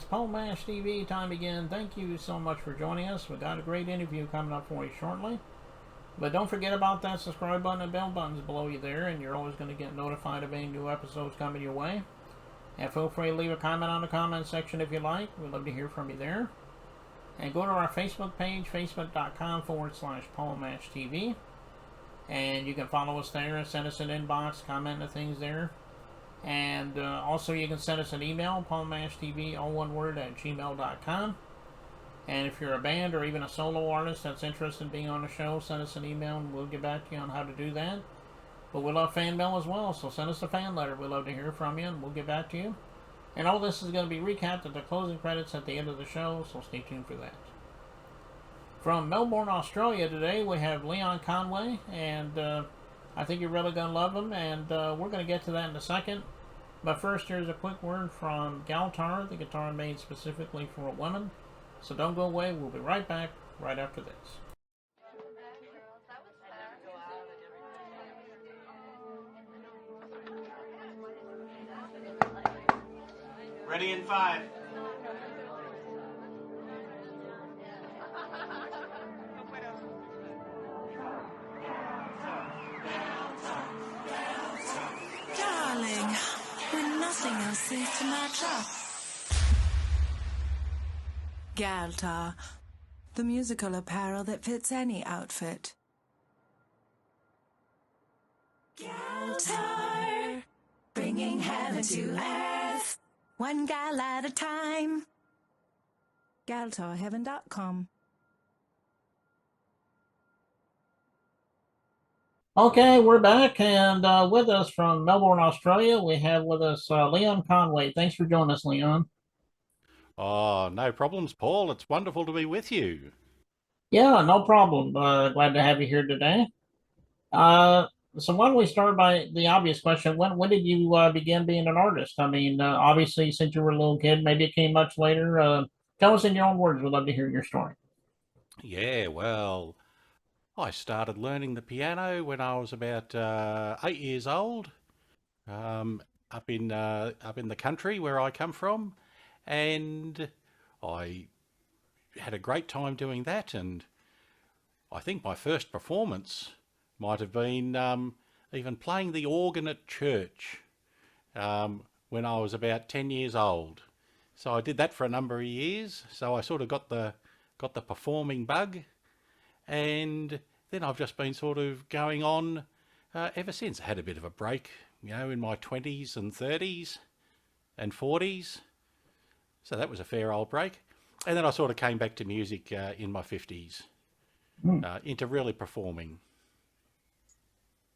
Paul Mash TV time again. Thank you so much for joining us. We got a great interview coming up for you shortly. But don't forget about that subscribe button and bell buttons below you there, and you're always going to get notified of any new episodes coming your way. And feel free to leave a comment on the comment section if you like. We'd love to hear from you there. And go to our Facebook page, facebook.com/Paul Mash TV. And you can follow us there and send us an inbox, comment and things there. And also you can send us an email, paulmashtv, all one word, at gmail.com. And if you're a band or even a solo artist that's interested in being on the show, send us an email and we'll get back to you on how to do that. But we love fan mail as well, so send us a fan letter. We'd love to hear from you and we'll get back to you. And all this is going to be recapped at the closing credits at the end of the show, so stay tuned for that. From Melbourne, Australia today, we have Leon Conway, and I think you're really going to love him, and we're going to get to that in a second. But first, here's a quick word from Galtar, the guitar made specifically for women. So don't go away, we'll be right back right after this. Ready in 5. Darling, when nothing else seems to match up. Galtar, the musical apparel that fits any outfit. Galtar, bringing heaven to earth, one gal at a time. GaltarHeaven.com. Okay, we're back, and with us from Melbourne, Australia, we have with us Leon Conway. Thanks for joining us, Leon. Oh, no problems, Paul. It's wonderful to be with you. Yeah, no problem. Glad to have you here today. So why don't we start by the obvious question? When did you begin being an artist? I mean, obviously, since you were a little kid, maybe it came much later. Tell us in your own words. We'd love to hear your story. Yeah, well, I started learning the piano when I was about 8 years old, up in the country where I come from, and I had a great time doing that. And I think my first performance might have been even playing the organ at church when I was about 10 years old. So I did that for a number of years. So I sort of got the performing bug, and then I've just been sort of going on ever since. I had a bit of a break, in my 20s and 30s and 40s. So that was a fair old break. And then I sort of came back to music in my 50s, into really performing.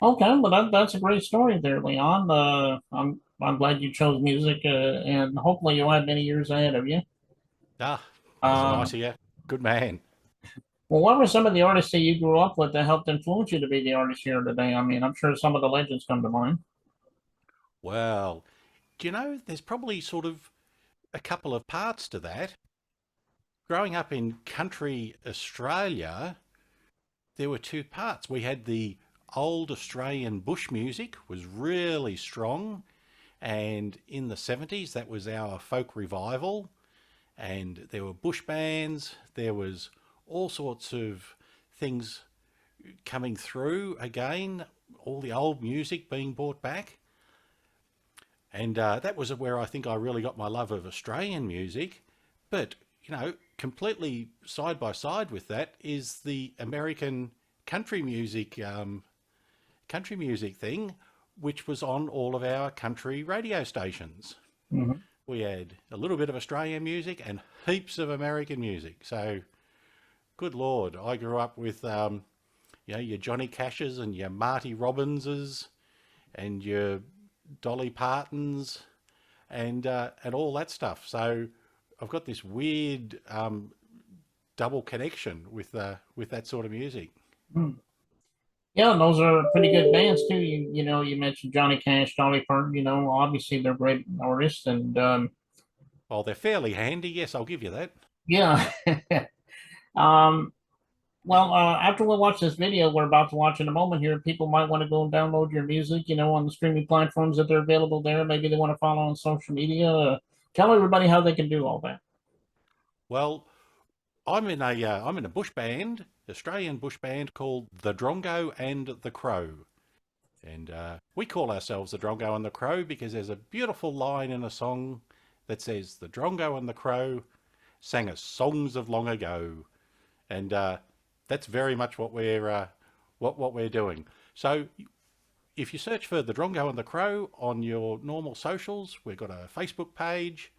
Okay, well that's a great story there, Leon. I'm glad you chose music, and hopefully you'll have many years ahead of you. Ah, that's nice of you. Good man. Well, what were some of the artists that you grew up with that helped influence you to be the artist here today? I mean, I'm sure some of the legends come to mind. Well, there's probably sort of a couple of parts to that. Growing up in country Australia, there were two parts. We had the old Australian bush music was really strong, and in the 70s that was our folk revival, and there were bush bands, there was all sorts of things coming through again, all the old music being brought back. And that was where I think I really got my love of Australian music. But, completely side by side with that is the American country music thing, which was on all of our country radio stations. Mm-hmm. We had a little bit of Australian music and heaps of American music. So, good Lord, I grew up with, your Johnny Cashes and your Marty Robbinses and your Dolly Partons and all that stuff. So I've got this weird double connection with that sort of music. Mm. Yeah, and those are pretty good bands too. You mentioned Johnny Cash, Dolly Parton. Obviously they're great artists, and well, they're fairly handy. Yes, I'll give you that. yeah. Well, after we watch this video we're about to watch in a moment here, people might want to go and download your music, on the streaming platforms that they're available there. Maybe they want to follow on social media. Tell everybody how they can do all that. Well, I'm in a bush band, Australian bush band called the Drongo and the Crow. And we call ourselves the Drongo and the Crow because there's a beautiful line in a song that says, "The Drongo and the Crow sang us songs of long ago." And that's very much what we're doing. So if you search for the Drongo and the Crow on your normal socials, we've got a Facebook page.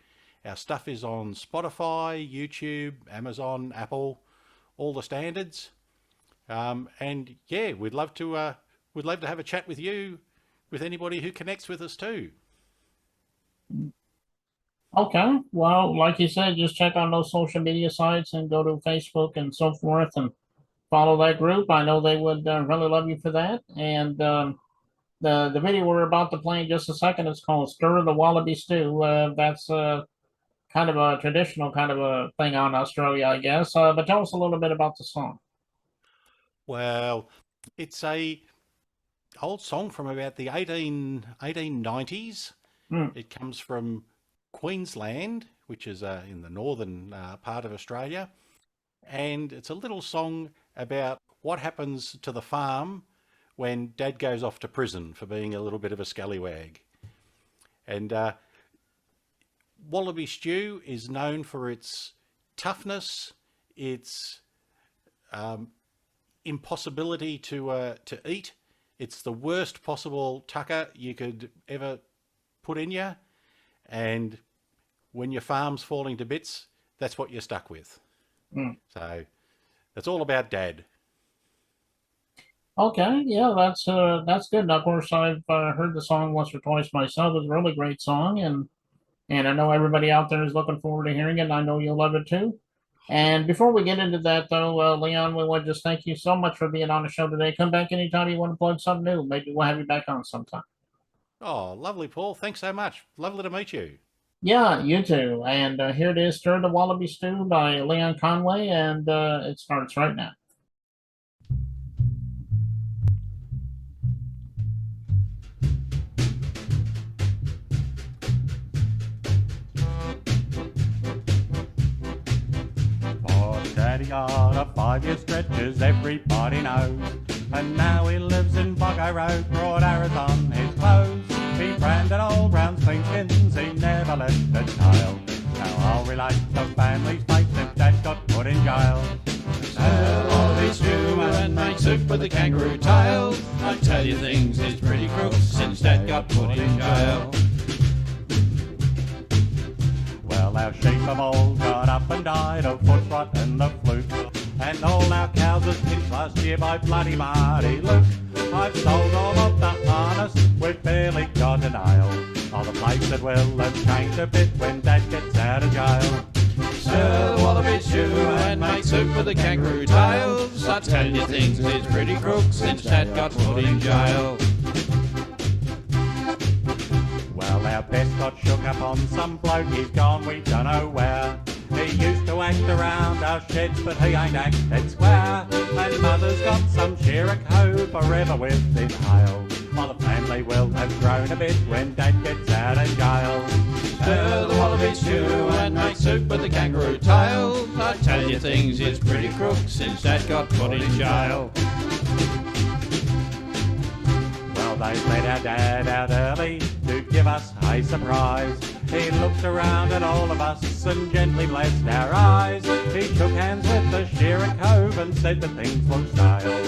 Our stuff is on Spotify, YouTube, Amazon, Apple, all the standards. And yeah, we'd love to have a chat with you, with anybody who connects with us too. Okay, well, like you said, just check on those social media sites and go to Facebook and so forth and follow that group. I know they would really love you for that. And the video we're about to play in just a second is called "Stir the Wallaby Stew." That's kind of a traditional kind of a thing on Australia, I guess. But tell us a little bit about the song. Well, it's a old song from about the 1890s. Mm. It comes from Queensland, which is in the northern part of Australia. And it's a little song about what happens to the farm when Dad goes off to prison for being a little bit of a scallywag. And wallaby stew is known for its toughness, its impossibility to eat. It's the worst possible tucker you could ever put in you. And when your farm's falling to bits, that's what you're stuck with. Mm. So that's all about Dad. Okay, yeah, that's good. Now, of course, I've heard the song once or twice myself. It's a really great song, and I know everybody out there is looking forward to hearing it, and I know you'll love it too. And before we get into that, though, Leon, we want to just thank you so much for being on the show today. Come back anytime you want to plug something new. Maybe we'll have you back on sometime. Oh, lovely, Paul. Thanks so much. Lovely to meet you. Yeah, you too. And here it is, "Stir the Wallaby Stew" by Leon Conway, and it starts right now. Daddy got a 5-year stretch, as everybody knows. And now he lives in Boggo Road, broad arrows on his clothes. He branded old brown skins, he never left a child. Now I'll relate the family's fate if Dad got put in jail. Sell all his stew and make soup with the kangaroo tail. I tell you things is pretty crooks since Dad got put in jail. Well, our sheep have all got up and died of foot rot and the fluke. And all our cows was pinched last year by bloody Marty Luke. I've sold all of the harness, we've barely got a nail. All the place that will have changed a bit when Dad gets out of jail. Sell the wallaby stew and make soup with the kangaroo tails. I tell you things is pretty crooks since Dad got put in jail. Well, our best got shook up on some bloke, he's gone we don't know where. He used to act around our sheds, but he ain't acted square. And Mother's got some Jericho forever within hail. While the family will have grown a bit when Dad gets out of jail. Stir the wallaby stew and make soup with the kangaroo tail. I tell you things is pretty crooks since Dad got put in jail. Well, they let our Dad out early to give us a surprise. He looked around at all of us and gently blessed our eyes. He shook hands with the shearer cove and said that things look stale.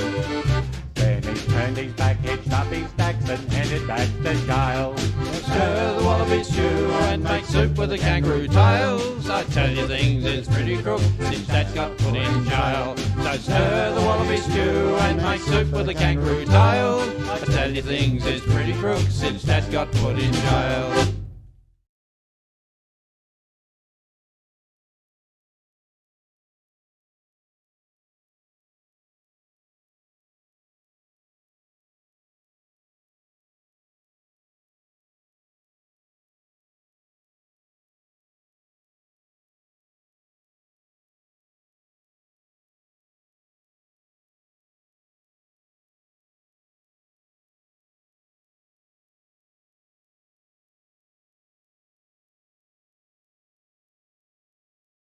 Then he turned his back, hitched up his stacks and headed back to jail. Stir the wallaby stew and make soup with the kangaroo tails. I tell you things is pretty crooks since Dad got put in jail. So stir the wallaby stew and make soup with the kangaroo tails. I tell you things is pretty crooks since Dad got put in jail.